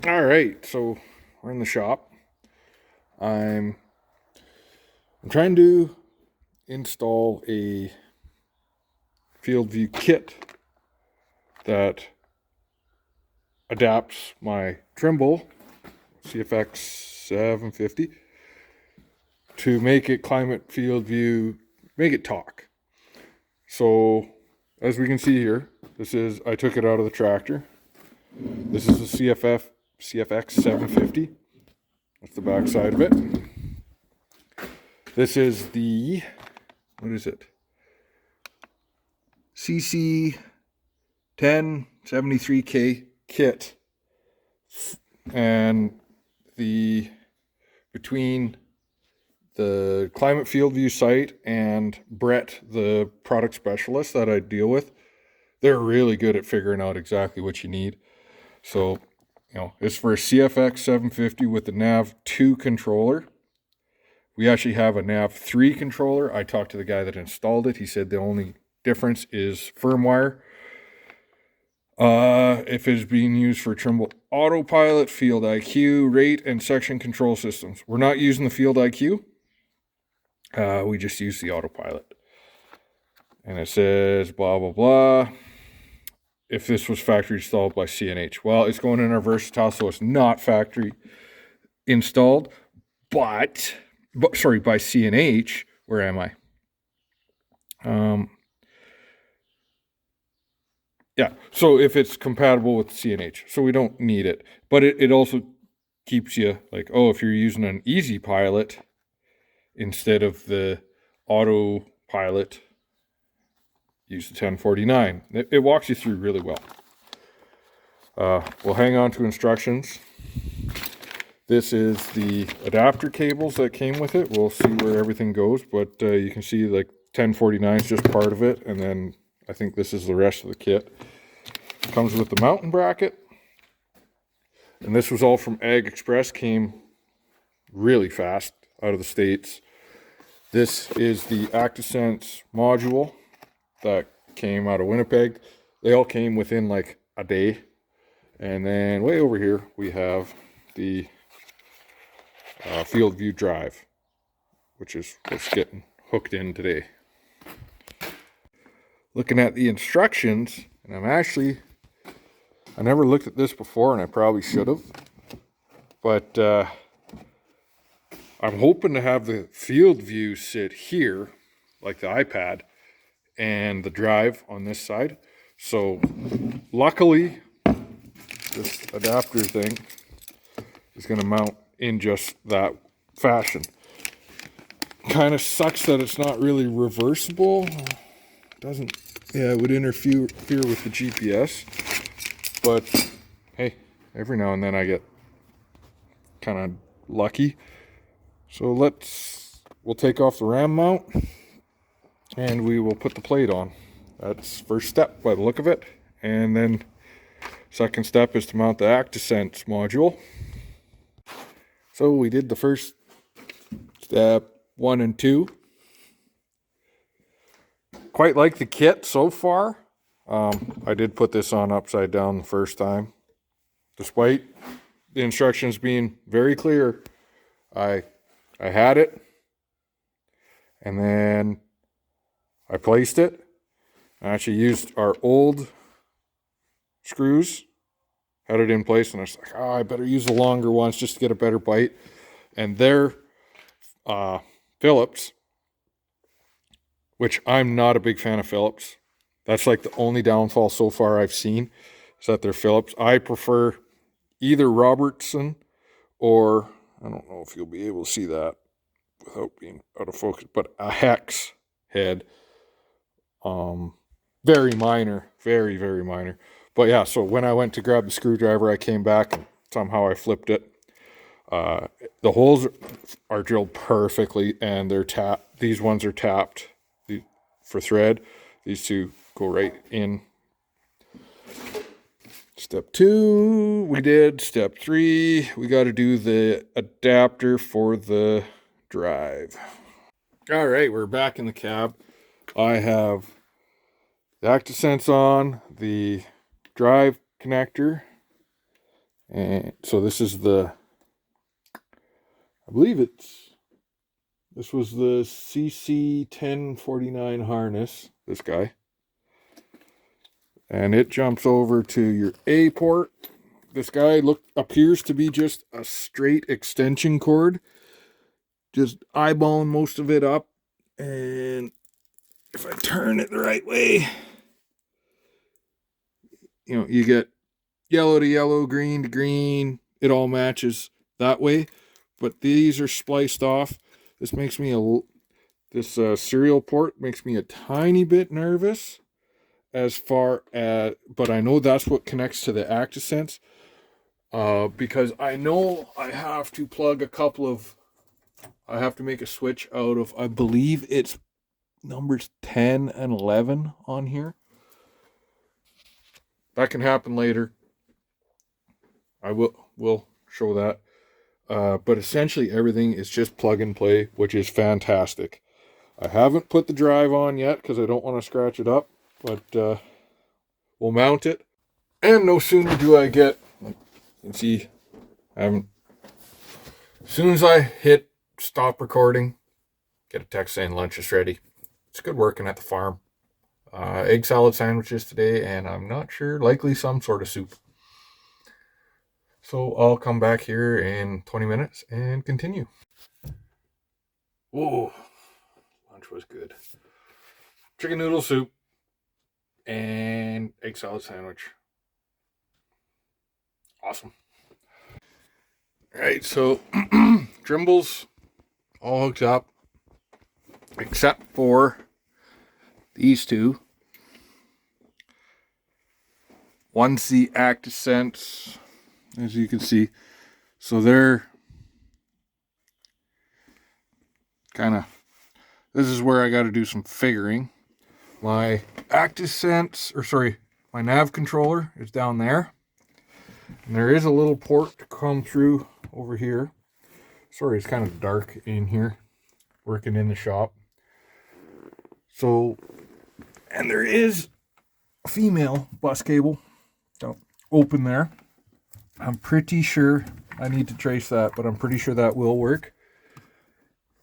All right, so we're in the shop. I'm trying to install a Fieldview kit that adapts my Trimble CFX-750 to make it Climate Fieldview, make it talk. So as we can see here, I took it out of the tractor. This is the CFX-750. That's the back side of it. This is the, what is it? CC1073K kit. And between the Climate Fieldview site and Brett, the product specialist that I deal with, they're really good at figuring out exactly what you need. So, it's for a CFX-750 with the nav2 controller. We actually have a nav3 controller. I talked to the guy that installed it. He said the only difference is firmware. If it's being used for Trimble Autopilot, Field IQ, rate, and section control systems. We're not using the Field IQ. We just use the Autopilot. And it says blah, blah, blah. If this was factory installed by CNH. Well, it's going in our Vaderstad, so it's not factory installed, but sorry, by CNH. Where am I? Yeah, so if it's compatible with CNH, so we don't need it. But it also keeps you like, oh, if you're using an easy pilot instead of the autopilot, use the 1049. It walks you through really well. We'll hang on to instructions. This is the adapter cables that came with it. We'll see where everything goes, but you can see like 1049 is just part of it, and then I think this is the rest of the kit. It comes with the mountain bracket, and this was all from Ag Express, came really fast out of the States. This is the ActiSense module that came out of Winnipeg. They all came within like a day. And then way over here we have the Fieldview drive, which is what's getting hooked in today. Looking at the instructions, and I never looked at this before, and I probably should have, but I'm hoping to have the Fieldview sit here, like the iPad, and the drive on this side. So luckily, this adapter thing is going to mount in just that fashion. Kind of sucks that it's not really reversible. It would interfere with the GPS. But hey, every now and then I get kind of lucky. So we'll take off the ram mount and we will put the plate on. That's first step by the look of it. And then second step is to mount the ActiSense module. So we did the first step 1 and 2. Quite like the kit so far. I did put this on upside down the first time. Despite the instructions being very clear, I had it, and then I placed it. I actually used our old screws, had it in place, and I was like, oh, I better use the longer ones just to get a better bite. And they're Phillips, which I'm not a big fan of Phillips. That's like the only downfall so far I've seen, is that they're Phillips. I prefer either Robertson or, I don't know if you'll be able to see that without being out of focus, but a hex head. Very minor, very, very minor. But yeah, so when I went to grab the screwdriver, I came back and somehow I flipped it. The holes are drilled perfectly, and they're tapped. These ones are tapped for thread. These two go right in. Step 2, we did. Step 3, we got to do the adapter for the drive. All right, we're back in the cab. I have the ActiSense on, the drive connector, And so this is the, I believe this was the CC1049 harness, this guy. And it jumps over to your A port. This guy appears to be just a straight extension cord. Just eyeballing most of it up. And if I turn it the right way, you know, you get yellow to yellow, green to green. It all matches that way. But these are spliced off. This makes me this serial port makes me a tiny bit nervous as far as, but I know that's what connects to the ActiSense, because I know I have to plug I have to make a switch out of, I believe it's numbers 10 and 11 on here. That can happen later. I will show that. But essentially everything is just plug and play, which is fantastic. I haven't put the drive on yet because I don't want to scratch it up, but we'll mount it. And no sooner do I get, you can see, as soon as I hit stop recording, get a text saying lunch is ready. It's good working at the farm. Egg salad sandwiches today, and I'm not sure, likely some sort of soup. So I'll come back here in 20 minutes and continue. Whoa, lunch was good. Chicken noodle soup and egg salad sandwich. Awesome. All right, so Trimble's all hooked up except for these two. One's the ActiSense, as you can see. So they're kind of, this is where I got to do some figuring. My my nav controller is down there. And there is a little port to come through over here. Sorry, it's kind of dark in here, working in the shop. So, and there is a female bus cable open there. I'm pretty sure, I need to trace that, but I'm pretty sure that will work.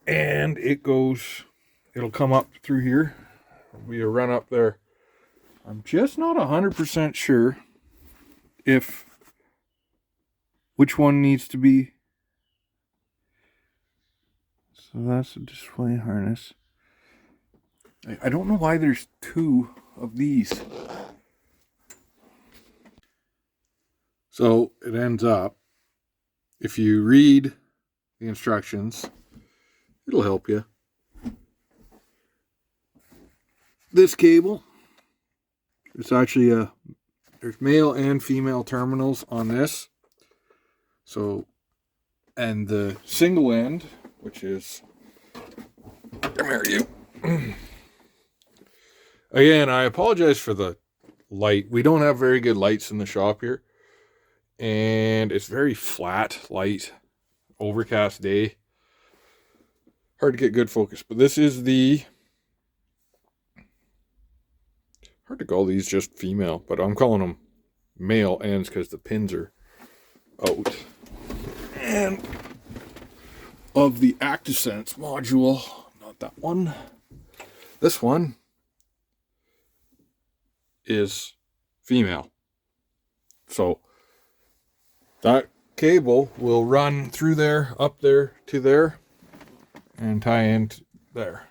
And it'll come up through here. There'll be a run up there. I'm just not 100% sure which one needs to be. So that's a display harness. I don't know why there's two of these. So it ends up, if you read the instructions, it'll help you. This cable, it's actually there's male and female terminals on this. So, and the single end, which is, come here, you. Again, I apologize for the light. We don't have very good lights in the shop here. And it's very flat light, overcast day. Hard to get good focus. But this is hard to call these just female, but I'm calling them male ends because the pins are out. And of the ActiSense module, not that one, this one is female. So that cable will run through there, up there to there, and tie in there.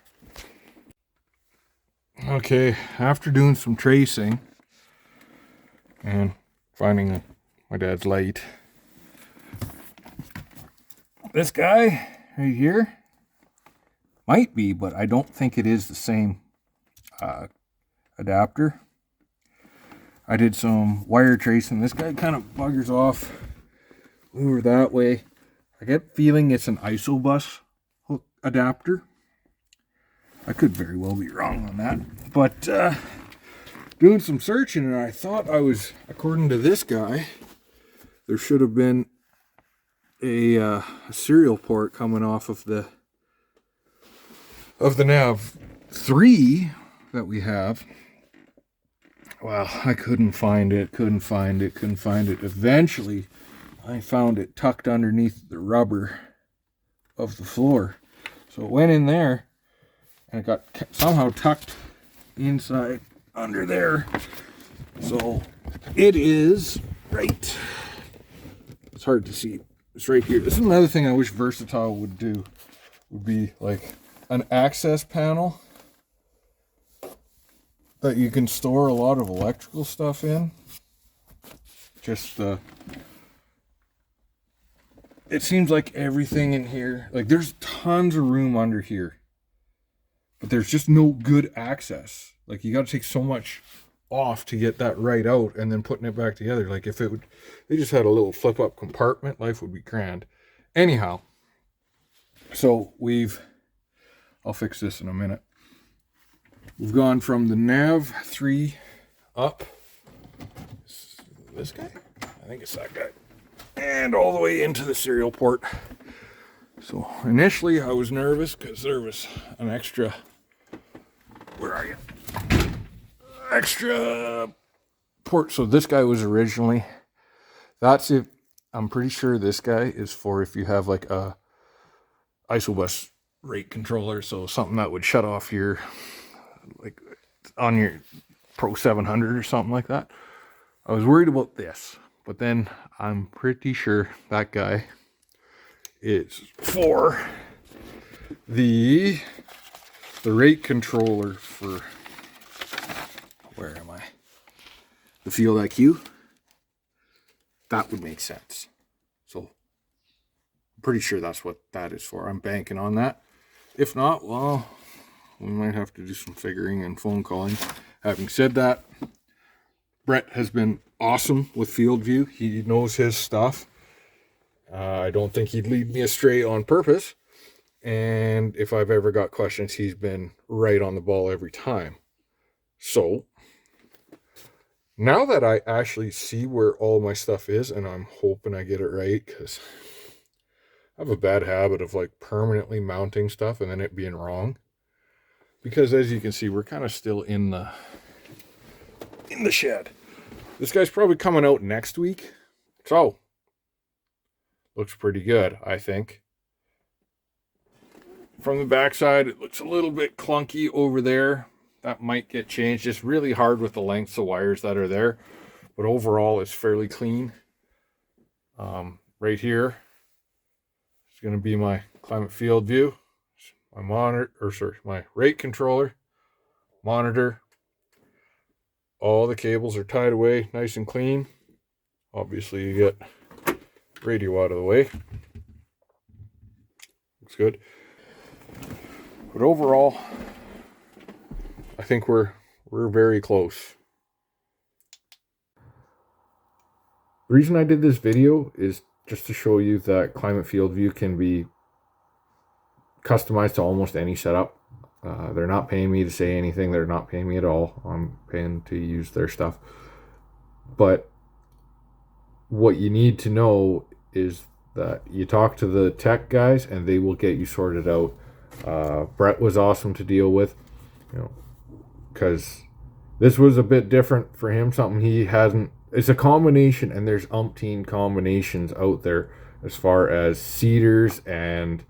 Okay, after doing some tracing and finding my dad's light, this guy right here might be, but I don't think it is the same adapter. I did some wire tracing. This guy kind of buggers off over that way. I get feeling it's an isobus hook adapter. I could very well be wrong on that. But doing some searching, and I thought I was, according to this guy, there should have been a serial port coming off of the nav 3 that we have. Well, I couldn't find it. Eventually I found it tucked underneath the rubber of the floor. So it went in there and it got somehow tucked inside under there. So it is right. It's hard to see. It's right here. This is another thing I wish Vaderstad would do. Would be like an access panel that you can store a lot of electrical stuff in. Just it seems like everything in here, like there's tons of room under here, but there's just no good access. Like you got to take so much off to get that right out and then putting it back together. Like if it would, they just had a little flip up compartment, life would be grand. Anyhow, so I'll fix this in a minute. We've gone from the nav 3 up. This guy? I think it's that guy. And all the way into the serial port. So initially I was nervous because there was an extra, where are you? Extra port. So this guy was originally, that's if, I'm pretty sure this guy is for if you have like a isobus rate controller. So something that would shut off your, like on your Pro 700 or something like that. I was worried about this, but then I'm pretty sure that guy is for the rate controller for, where am I? The Field IQ. That would make sense. So I'm pretty sure that's what that is for. I'm banking on that. If not, well, we might have to do some figuring and phone calling. Having said that, Brett has been awesome with Fieldview. He knows his stuff. I don't think he'd lead me astray on purpose. And if I've ever got questions, he's been right on the ball every time. So now that I actually see where all my stuff is, and I'm hoping I get it right, because I have a bad habit of like permanently mounting stuff and then it being wrong. Because as you can see, we're kind of still in the shed. This guy's probably coming out next week. So looks pretty good, I think. From the backside, it looks a little bit clunky over there. That might get changed. It's really hard with the lengths of wires that are there. But overall, it's fairly clean. Right here is going to be my Climate Fieldview. My monitor, my rate controller, monitor. All the cables are tied away nice and clean. Obviously, you get radio out of the way. Looks good. But overall, I think we're very close. The reason I did this video is just to show you that Climate Fieldview can be customized to almost any setup. They're not paying me to say anything. They're not paying me at all. I'm paying to use their stuff. But what you need to know is that you talk to the tech guys and they will get you sorted out. Brett was awesome to deal with, because this was a bit different for him. Something he hasn't. It's a combination, and there's umpteen combinations out there as far as seeders and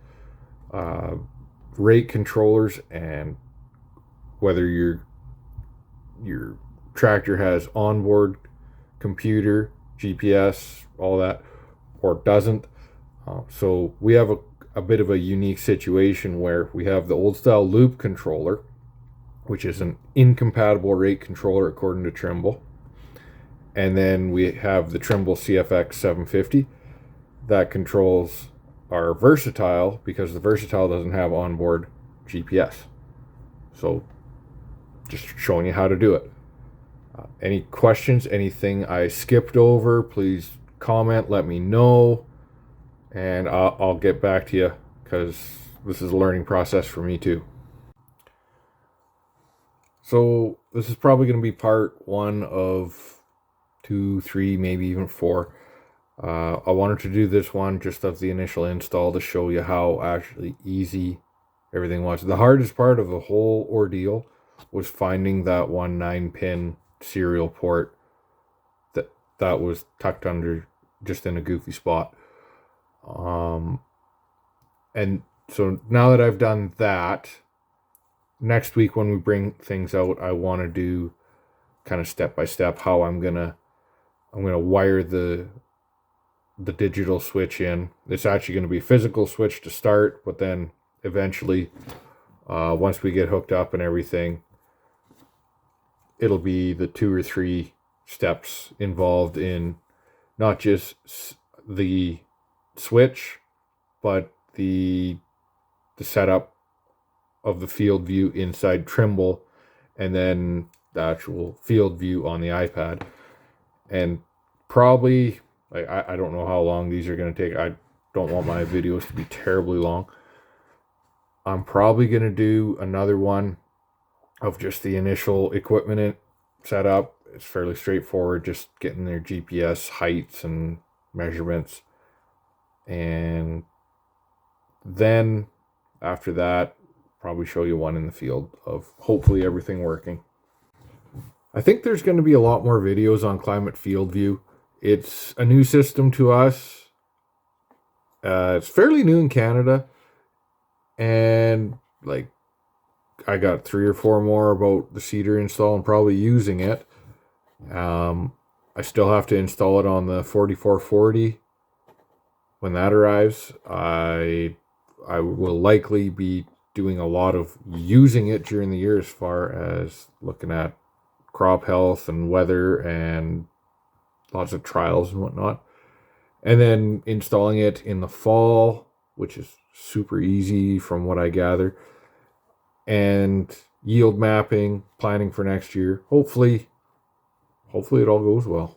rate controllers, and whether your tractor has onboard computer, GPS, all that, or doesn't. So we have a bit of a unique situation where we have the old style Loup controller, which is an incompatible rate controller according to Trimble. And then we have the Trimble CFX-750 that controls our Vaderstad, because the Vaderstad doesn't have onboard GPS. So just showing you how to do it. Any questions, anything I skipped over, please comment, let me know, and I'll get back to you, because this is a learning process for me too. So this is probably going to be part 1 of 2, 3, maybe even 4. I wanted to do this one just of the initial install to show you how actually easy everything was. The hardest part of the whole ordeal was finding that 1 9-pin serial port that was tucked under just in a goofy spot. And so now that I've done that, next week when we bring things out, I want to do kind of step by step how I'm gonna wire the digital switch in. It's actually going to be a physical switch to start, but then eventually, once we get hooked up and everything, it'll be the 2 or 3 steps involved in not just the switch, but the setup of the field view inside Trimble, and then the actual field view on the iPad. And probably, I don't know how long these are going to take. I don't want my videos to be terribly long. I'm probably going to do another one of just the initial equipment setup. It's fairly straightforward, just getting their GPS heights and measurements. And then after that, probably show you one in the field of hopefully everything working. I think there's going to be a lot more videos on Climate Fieldview. It's a new system to us. It's fairly new in Canada. And like, I got 3 or 4 more about the seeder install and probably using it. I still have to install it on the 4440. When that arrives, I will likely be doing a lot of using it during the year, as far as looking at crop health and weather and lots of trials and whatnot. And then installing it in the fall, which is super easy from what I gather. And yield mapping, planning for next year. Hopefully it all goes well.